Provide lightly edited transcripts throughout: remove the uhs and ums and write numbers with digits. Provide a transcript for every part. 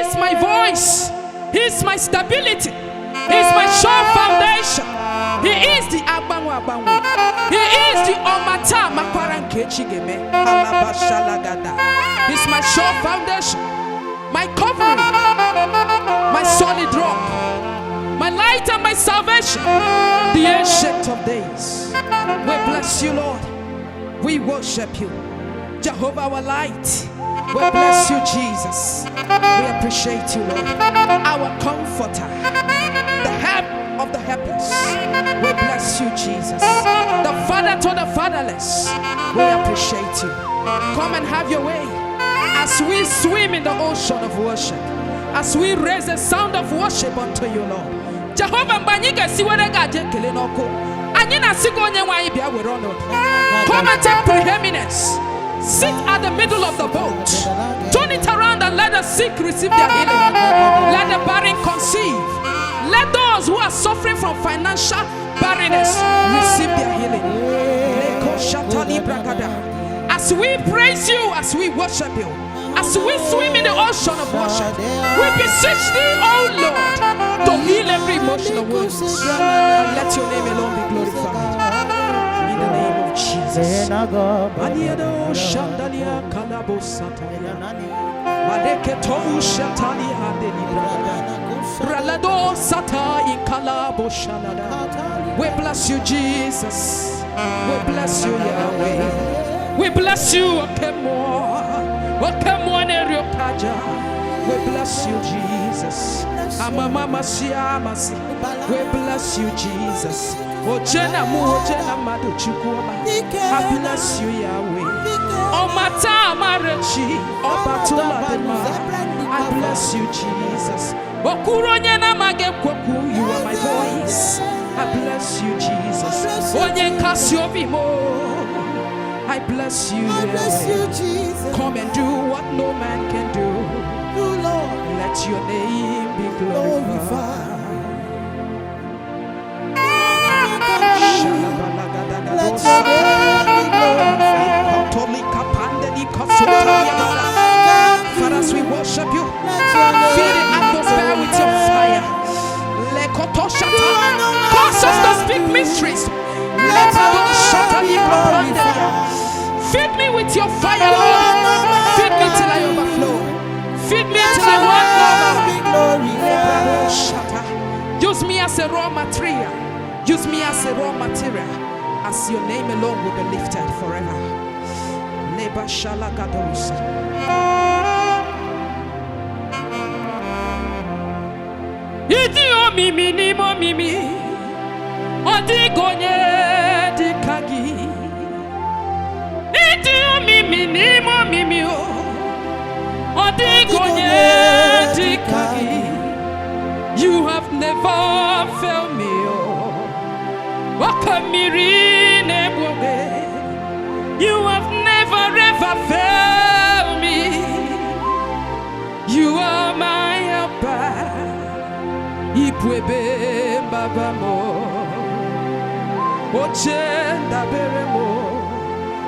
is my voice. He is my stability. He is my sure foundation. He is the Abangwa Abangwa. He is the Omata Makwaran Kechigeme. He is my sure foundation, my covering, my solid rock, my light and my salvation, the ancient of days. We bless you, Lord. We worship you, Jehovah our light. We bless you, Jesus. We appreciate you, Lord, our comforter, the help of the helpless. We bless you, Jesus, the father to the fatherless. We appreciate you. Come and have your way as we swim in the ocean of worship, as we raise the sound of worship unto you, Lord. Jehovah Banyika Siwaraga Jekelinoko. Come and take preeminence. Sit at the middle of the boat. Turn it around and let the sick receive their healing. Let the barren conceive. Let those who are suffering from financial barrenness receive their healing. As we praise you, as we worship you, as we swim in the ocean of worship, we beseech thee, O Lord, to heal every emotional wound and let your name alone be glorified. In the name of Jesus. We bless you, Jesus. We bless you, Yahweh. We bless you, Okemo. We bless you, Jesus. We bless you, Jesus. I bless you, Yahweh. I bless you, Jesus. You are my voice. I bless you, Jesus. I bless you, Jesus. Come and do what no man can do. Lord, let your name be glorified. Let your name be glorified. For as we worship you, fill the atmosphere with your fire. Cause us to speak mysteries. Feed me with your fire, Lord. Feed me till I overflow. Feed me till I want more. Use me as a raw material. Use me as a raw material. As your name alone will be lifted forever. Leba shalagados. Idio mimi ni mo mimi. Odigonye dikagi. Idio mimi ni mo mimi o. Odigonye dikagi. You have never failed me o. Wakamiri nebwoge. You have never ever failed me. You are my helper. Ipwebe babamo. Ochenda beremo.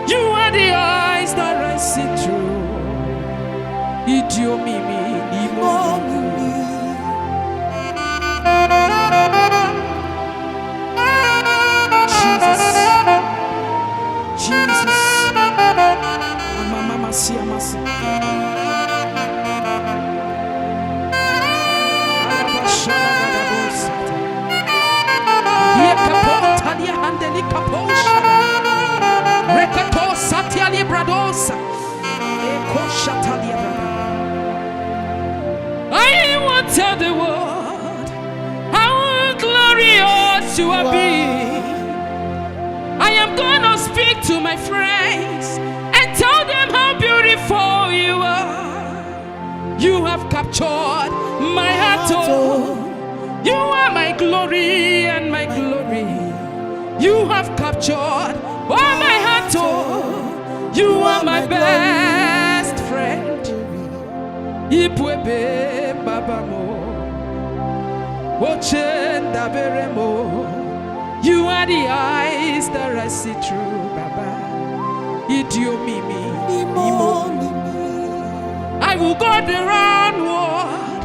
You are the eyes that I see through. Idio mimi imo mimi. Jesus, Jesus, mama masia masi. Alabashana gadabosa. Yekapota dia handeli kaposha. Rekato satia libradosa. Eko shatalia brada. I will tell the world how glorious you are being. I am gonna speak to my friends and tell them how beautiful you are. You have captured my heart, oh. You are my glory and my glory. You have captured all my heart, oh. You are my best friend. Ipwebe babamo. Ochenda beremo. You are the eyes that I see through, Baba. Idio mimi, imo mimi. I will go the round world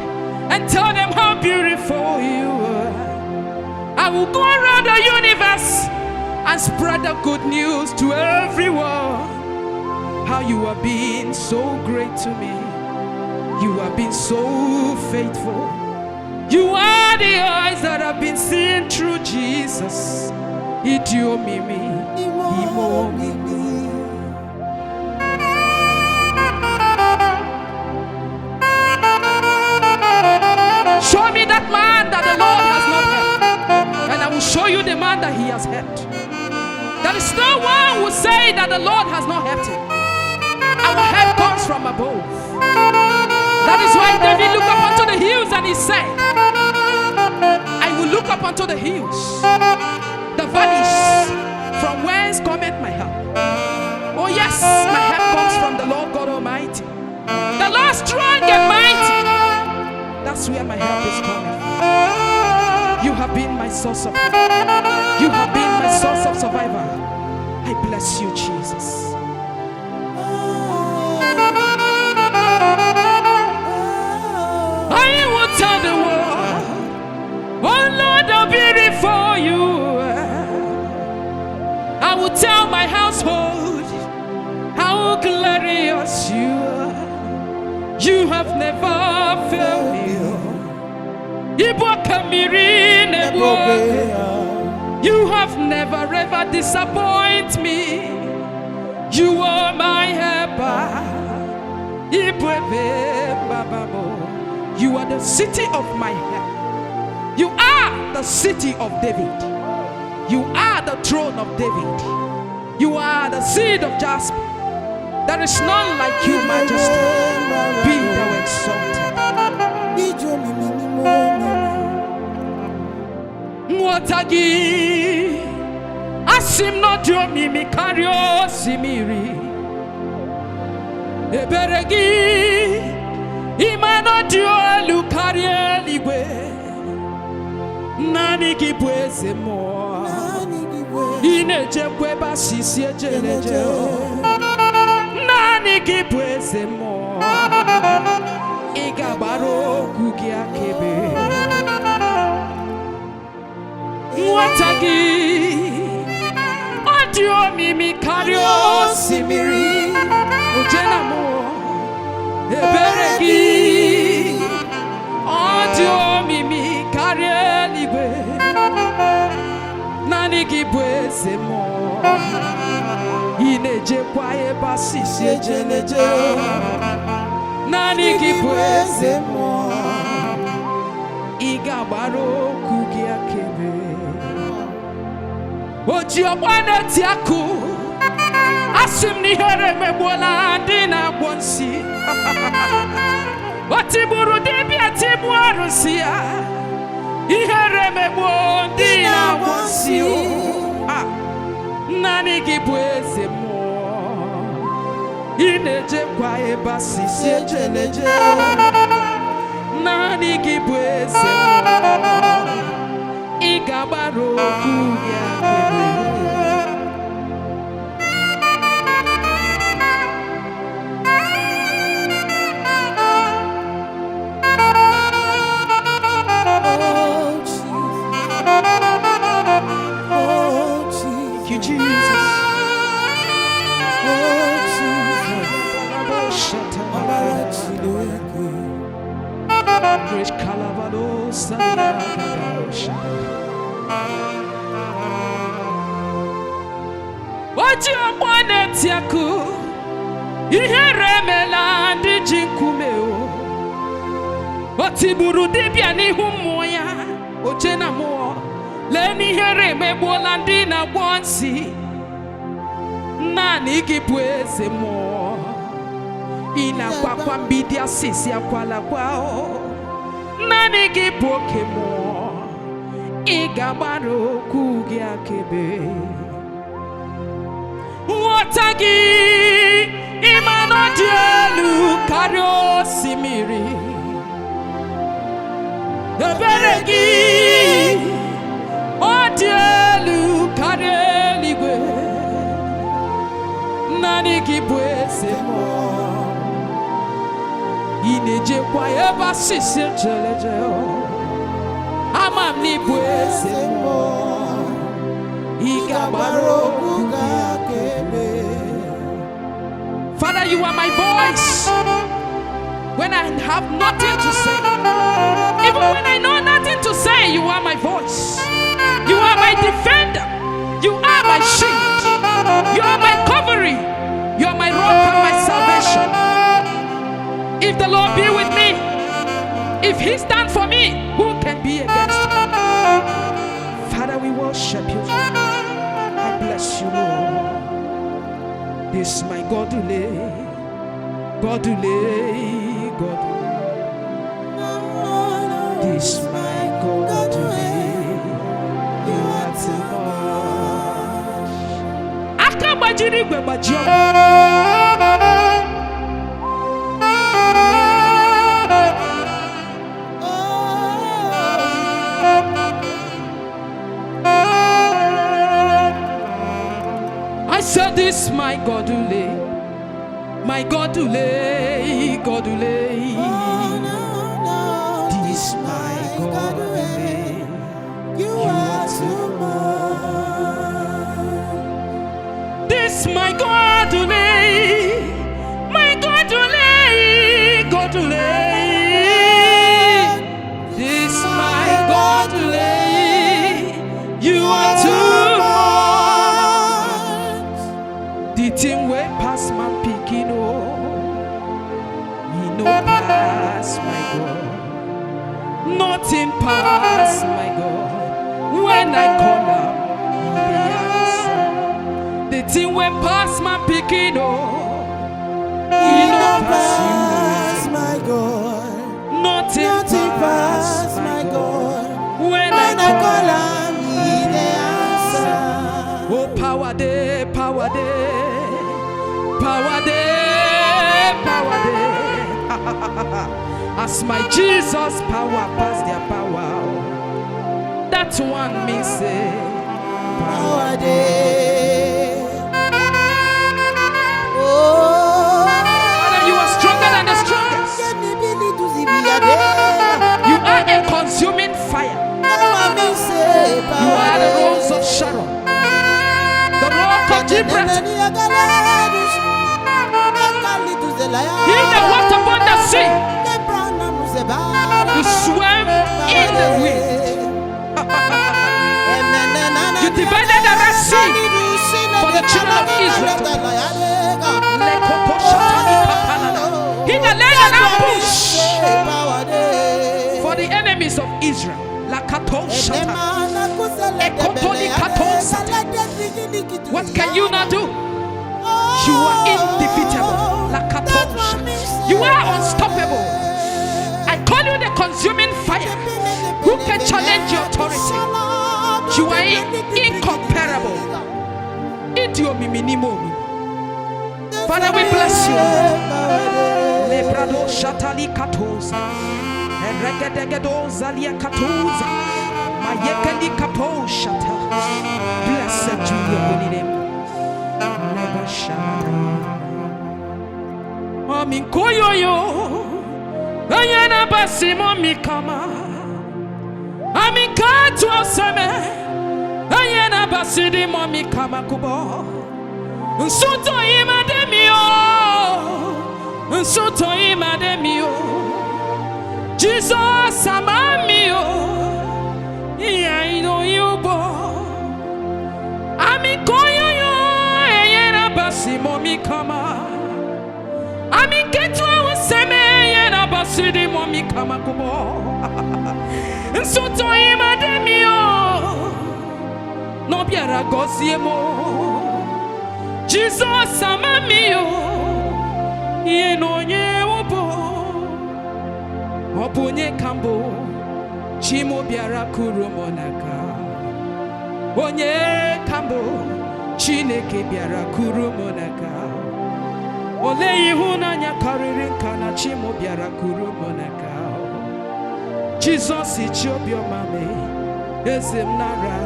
will go around the universe and spread the good news to everyone. How you have been so great to me. You have been so faithful. You are the eyes that have been seen through Jesus. Idio mimi, imo mimi. Show me that man that the Lord has not helped, and I will show you the man that he has helped. There is no one who say that the Lord has not helped him. Our help comes from above. That is why David looked up unto the hills and he said, I will look up unto the hills, the valleys, from whence cometh my help. Oh yes, my help comes from the Lord God Almighty, the Lord strong and mighty. That's where my help is coming from. You have been my source of help. You have been my source of survival. I bless you, Jesus. I will tell the world, oh Lord, I'll be before you. I will tell my household how glorious you are. You have never failed me. You have never ever disappointed me. You are my helper. You are the city of my help. You are the city of David. You are the throne of David. You are the seed of Jasper. There is none like you, Majesty. Be thou exalted. Mwatagi asim no diomi mi kario simiri eberegi imano diolu karie ligwe nani kibweze mo ineje kweba sisi ejeleje nani kibweze mo igabaro kugi akebe Watagi Audio mimi kario simiri Ujena mo Eberegi Audio mimi kario libe Nani kibweze mo Ineje kwa eba sisi ejeleje Nani kibweze mo Igabaro kugi akebe Oji obwana tiaku Asim ni here mebola dina bonsi Otiburu debi atibu arusia Ihere mebo dina bonsi Nani gibweze mo Ineje kwa eba sisi ejeleje Nani gibweze mo Igabaro kuya kebe Thank you, Jesus. Great Calabado, what you want yaku? Ihere melandi jinkumeo. Otiburu dibiani humoya. Ojena mo. Leni here mebolandi na wansi. Nani gibweze mo. Ina kwa mbidia sisi ya kwala kwao. Nani giboke mo. Igabaro kugi akebe. Watagi imano dielu kario simiri. Eberegi odielu kario ligwe. Nani gibweze mo. Ineje kwa eba sisi jeleje. Amam ni bwese mo. Father, you are my voice when I have nothing to say. Even when I know nothing to say, you are my voice. You are my defender. You are my shield. You are my covering. You are my rock and my salvation. If the Lord be with me, if He stand for me, who can be against me? Father, we worship you. I bless you, Lord. This my God who lay, God who lay, God who lay. This my God who lay. You are too much. Akabajiri gbebajo. I said this my God who lay, my God who lay, God who lay. This my God who lay, you are too much. This my God who lay, my God who lay, God who lay. This my God who lay, you are too much. The thing way past my picking, oh, he no pass my God. Nothing pass my God. When I call him, he answer. The thing way past my picking, oh, he no pass my God. Nothing pass my God. When I call him, he answer. Oh, power day, power day. Power day, power day. As my Jesus power pass their power. That's one me say power day. Oh, Father, you are stronger than the strongest. You are a consuming fire. You are the rose of Sharon, the rock of Gibraltar. He that walked upon the sea, you swam in the wind. You divided the Red Sea for the children of Israel. He that laid an ambush for the enemies of Israel. What can you not do? You are indefeatable. You are unstoppable. I call you the consuming fire. Who can challenge your authority? You are incomparable. Father, we bless you. Lebrado shatali katoza. And regadegedo zalia katoza. Mayekeli kapo shata. Blessed to your holy name. Never shall. Amin koyoyo. Ayana basimo mikama. Amin katu oseme. Ayana basidi mo mikama kubo. Nsuto imademio. Nsuto imademio. Jesus amamio. I know you bo. Amin koyoyo. Ayana basimo mikama. Amin ketu oseme. Ayana basidi mo mikama kubo. Nsuto imademio. No biara gosiemo. Jesus amamio. Ye no nye obo. Opunye kambo. Chimo biara kurumonaka. Onye kambo. Chineke biara kurumonaka. Ole ihunanya kariri kana chimo biara kurumonaka. Jesus ichobio mame. Ezem nara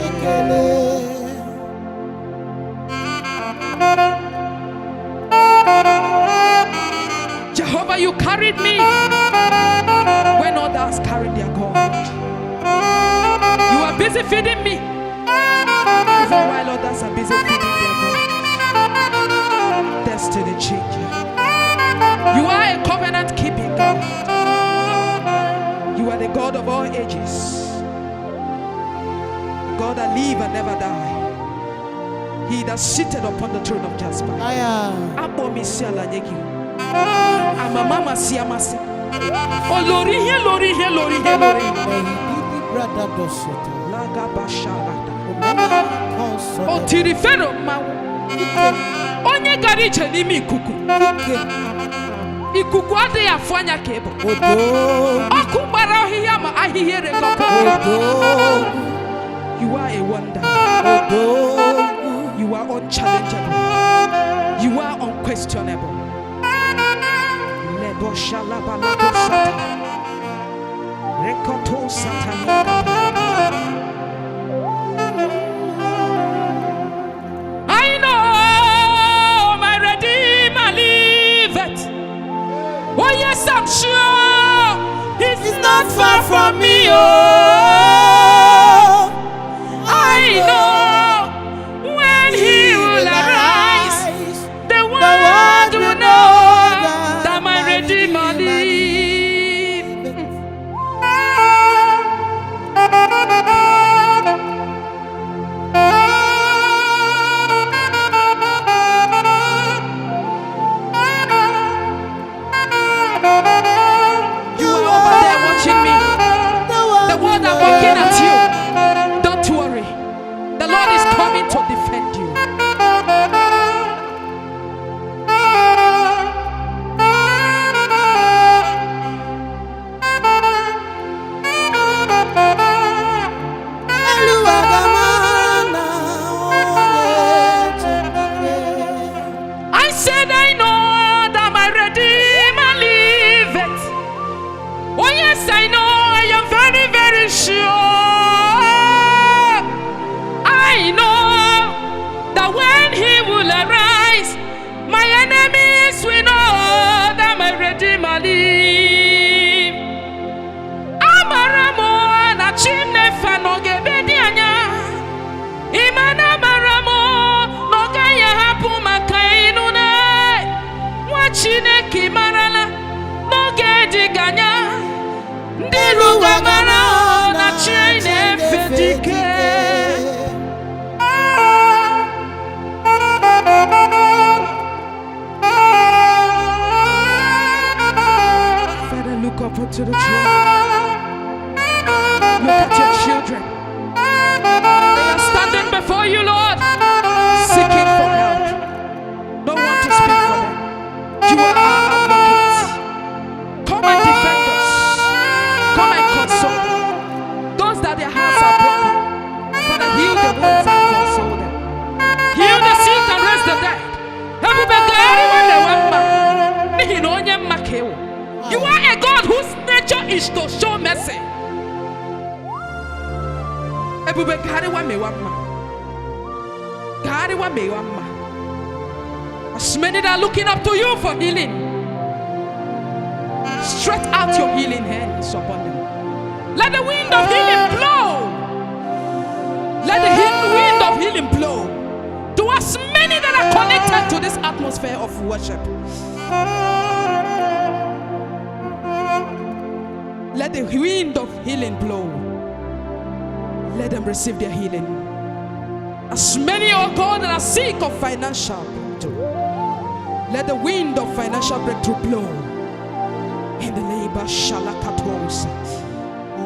ikele. Jehovah, you carried me when others carried their God. feeding me. Even while others are busy feeding their God. Destiny changer. You are a covenant keeping God. You are the God of all ages. God that live and never die. He that seated upon the throne of Jasper. Mama siamasi. Oh Lori here, Lori here, Lori here, Lori. Oh Tirifero mau. Onye gari cheni mi kuku. Ikuku ade ya fanya kebo. Okubara hiya ma ahihere koko. You are a wonder. You are unchallengeable. You are unquestionable. Lebo shalaba labo sata. Rekoto satanika. I know my Redeemer liveth. Oh yes, I'm sure He's not far from me. Oh, I know when He will arise, the world will know that my Redeemer lives. You are over there watching me. The world are looking at you. Don't worry. The Lord is coming to defend you. I said I know that my Redeemer liveth. Oh yes, I know, I am very, very sure. I know that when He will arise, my enemies will know that my Redeemer lives. Amaramo na chimne fanoge bedianya. Imana maramo noga ya hapu makainu ne. Wachine kimarala noge diganya. Ndilu wamara na chine fedike. Father, look up to the throne. Look at your children. They are standing before you, Lord, seeking for help. No one to speak for them. You are our advocate. Come and defend us. Come and console them. Those that their hearts are broken, Father, heal the wounds and console them. Heal the sick and raise the dead. You are a God whose nature is to show mercy. As many that are looking up to you for healing, stretch out your healing hands upon them. Let the wind of healing blow. Let the wind of healing blow to as many that are connected to this atmosphere of worship. Let the wind of healing blow. Let them receive their healing. As many, oh God, that are sick of financial breakthrough, let the wind of financial breakthrough blow. In the name of Shalakatos,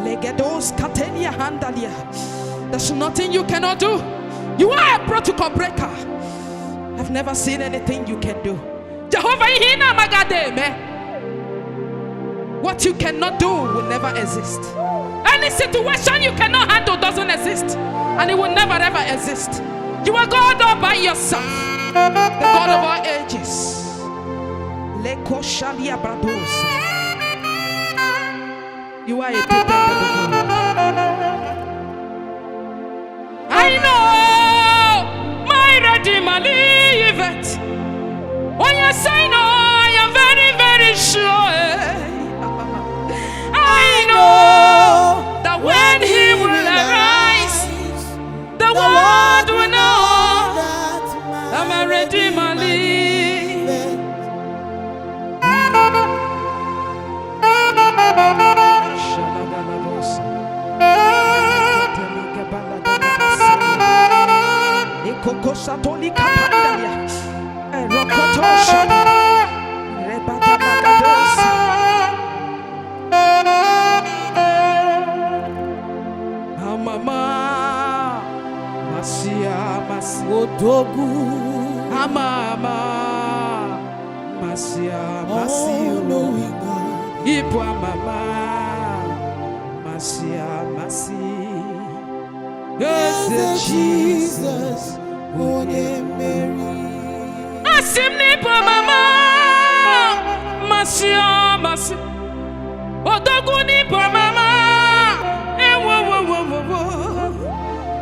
Legedos Katenia Handalia. There's nothing you cannot do. You are a protocol breaker. I've never seen anything you can do. Jehovah Ihina Magademe. What you cannot do will never exist. Any situation you cannot handle doesn't exist. And it will never ever exist. You are God all by yourself. The God of all ages. You are a dependable God. I know my Redeemer liveth. Oh yes, I know, I am very, very sure. I know that when He will arise, satoli kapandalia. Rokoto shaba. Rebata bagadosa. Mama Masia Masi Odogu Mama Masia Masi Ipwa Mama Masia Masi. Yes, Jesus One Mary Asimni Ipwa Mama Masia Masi Odogu Ipwa Mama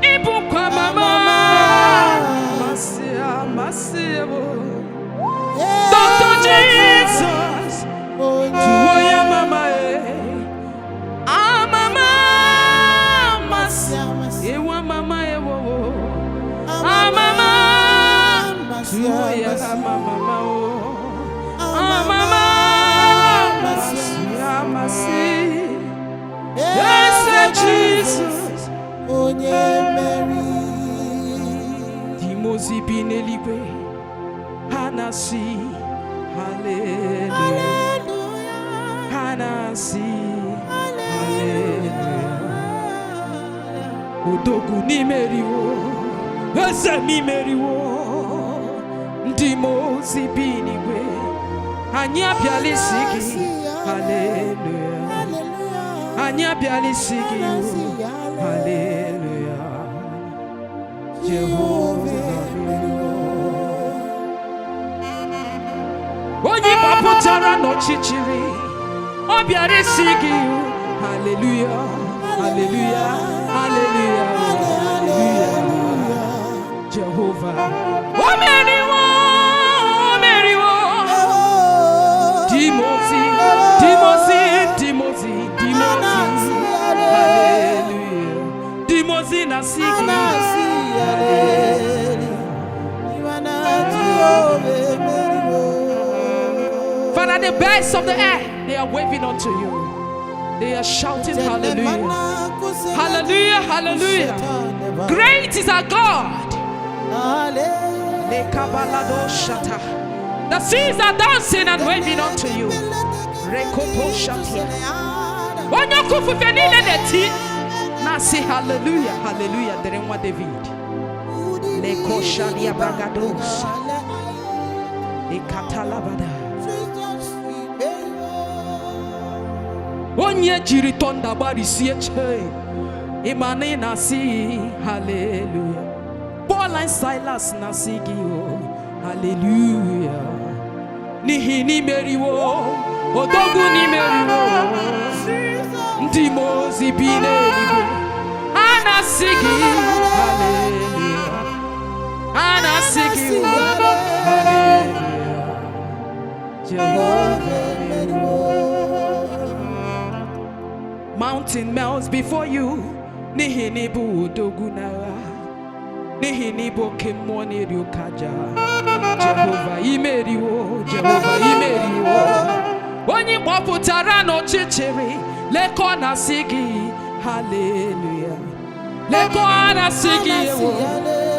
Ibukwa Mama Masia Masia Dr. Jesus Tuoya Mama Mama Masia Ewa Mama Ewo Mama Tuoya Mama Mama Masia Masia. Yes, Jesus Onye Mary Timozi bineliwe Hanasi Hallelujah Hanasi Hallelujah Odogu ni meriwo Eze mi meriwo Timozi biniwe Anya bialisiki Hallelujah Anya bialisiki Hallelujah Jehovah Onye paputara no chichiri Obialisiki Hallelujah Hallelujah Hallelujah Hallelujah Jehovah Omeriwo Omeriwo Timothy Timothy Timothy Timothy Hallelujah Timothy Nasiki Father, the birds of the air, they are waving unto you. They are shouting hallelujah. Hallelujah, hallelujah. Great is our God. The seas are dancing and waving unto you. Now say hallelujah, hallelujah. Derenwa David. Lekoshalia bragados. Ekatalabada. Onye jiri tonda bari sieche. Imane nasi hallelujah. Paul and Silas nasigi o hallelujah. Nihi ni meriwo. Odogu ni meriwo. Timozi bineliwe Anasigi Hallelujah Anasigi Hallelujah Jehovah Mountain melts before you Nihinibu dogunara Nihinibu kimoni ryukaja Jehovah imeriwo Jehovah imeriwo Onye waputara no chichiri Leko na sigi, hallelujah. Leko na sigi,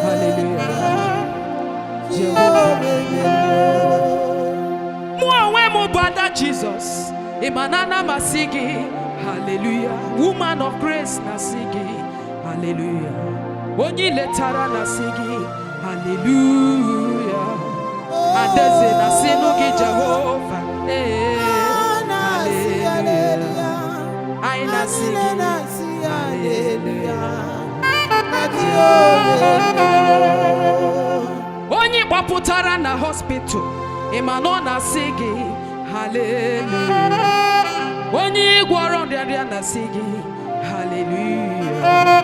hallelujah. Mwawe mo brother Jesus, imanana masigi, hallelujah. Woman of grace na sigi, hallelujah. Onyi letara na sigi, hallelujah. Adeze na sinugi Jehovah, hallelujah. Aina sigi, hallelujah. Onye waputara na hospital, imanona sigi, hallelujah. Onye gwaro ndiaria na sigi, hallelujah.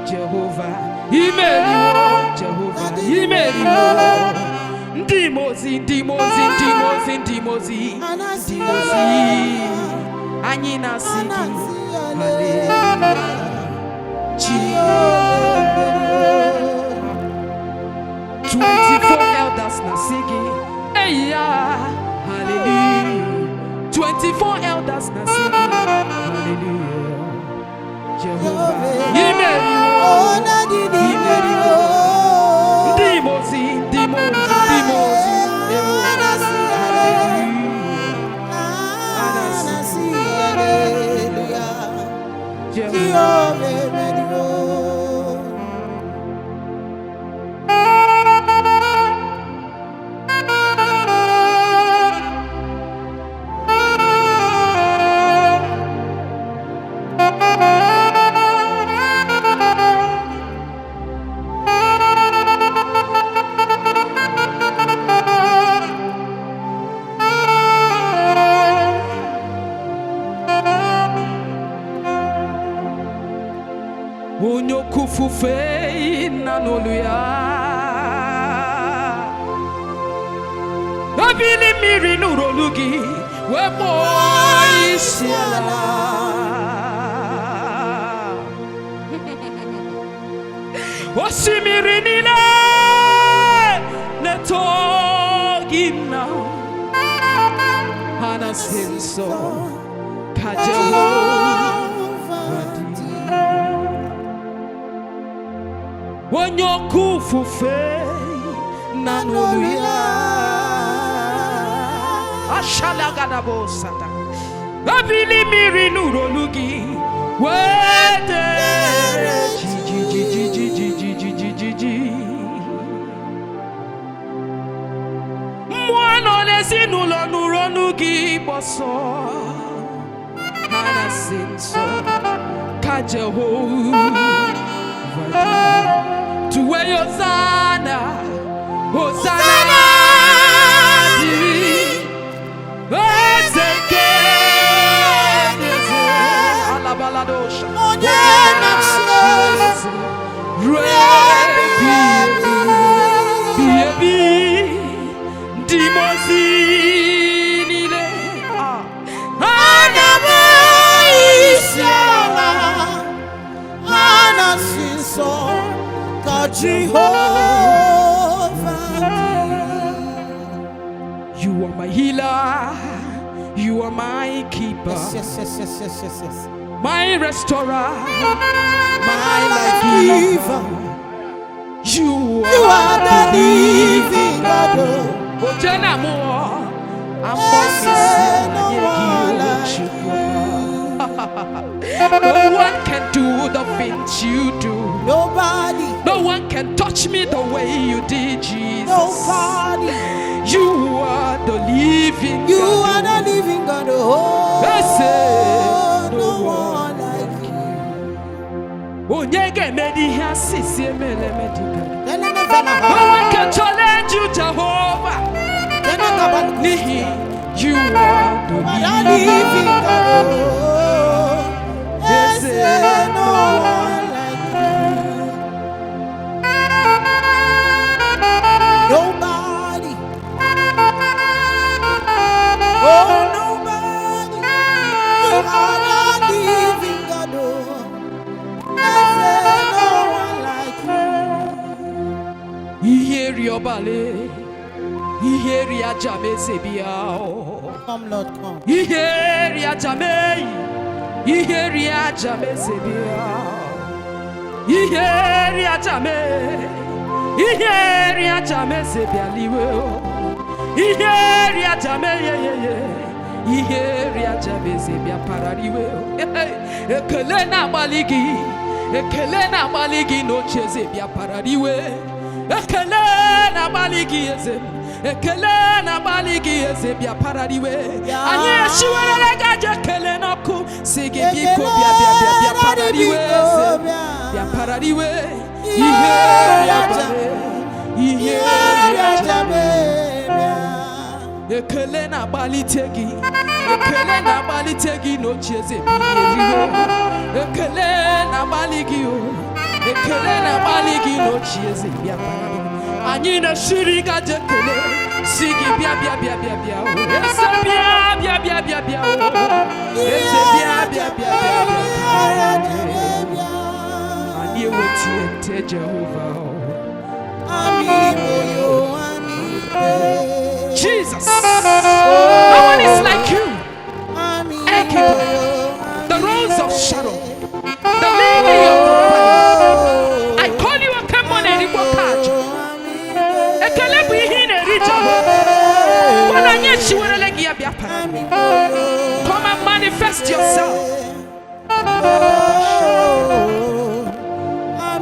Jehovah, imeriwo, Jehovah, imeriwo. Ndimozi, ndimozi, ndimozi, ndimozi, ndimozi. Anyina sigi, hallelujah. 24 elders na sigi, hallelujah. 24 elders na sigi, hallelujah. Jehovah, imeriwo, imeriwo. Onyokufu fe nanoluya. Abili miri nurolugi webo isiala. Osimiri nile netogina. Hana senso kajewo. Onyokufu fe nanoluya. Ashalagada sata. Abili miri nurolugi wede. Mwano lesinulo nuronugi boso. Hana senso kajeho. To where Hosanna, Hosanna, Alabaladosha, you are my healer, you are my keeper, yes. My restorer, my life giver. You are the living God. No one can do the things you do. Nobody. No one can touch me the way you did, Jesus. Nobody. You are the living God. You are the living God. Oh, no one like you. No one can challenge you, Jehovah. You are the living God. No one like you. Nobody. Oh, nobody. You are the living God. No one like you. Hear your ballet. Hear your Jamesebia. Come, Lord, come. Hear your Jamei. Hear your Jamesebia. Hear your Jamei. Hear your Jamesebia. Hear your Jamei. Hear your Jamesebia. Paradiwe. Ekelena baligi. Ekelena baligi no chezebia paradiwe. Ekelena baligi ezem. Ekelena baligi ezebia paradiwe. Anye shiwele gaje kelena ku sigi biko bia paradiwe. Bia paradiwe. Ihe Jame. Ekelena balitegi. Ekelena balitegi no chezebia. Ekelena baligi o. Ekelena baligi no chezebia paradiwe. Anyina shirika jekele sigi bia o ese bia o ese bia ani woti ente Jehovah Jesus. No one is like you. The rose of Sharon, the lily of the valley. I call you a come on and Kachi. Come and manifest yourself. I'm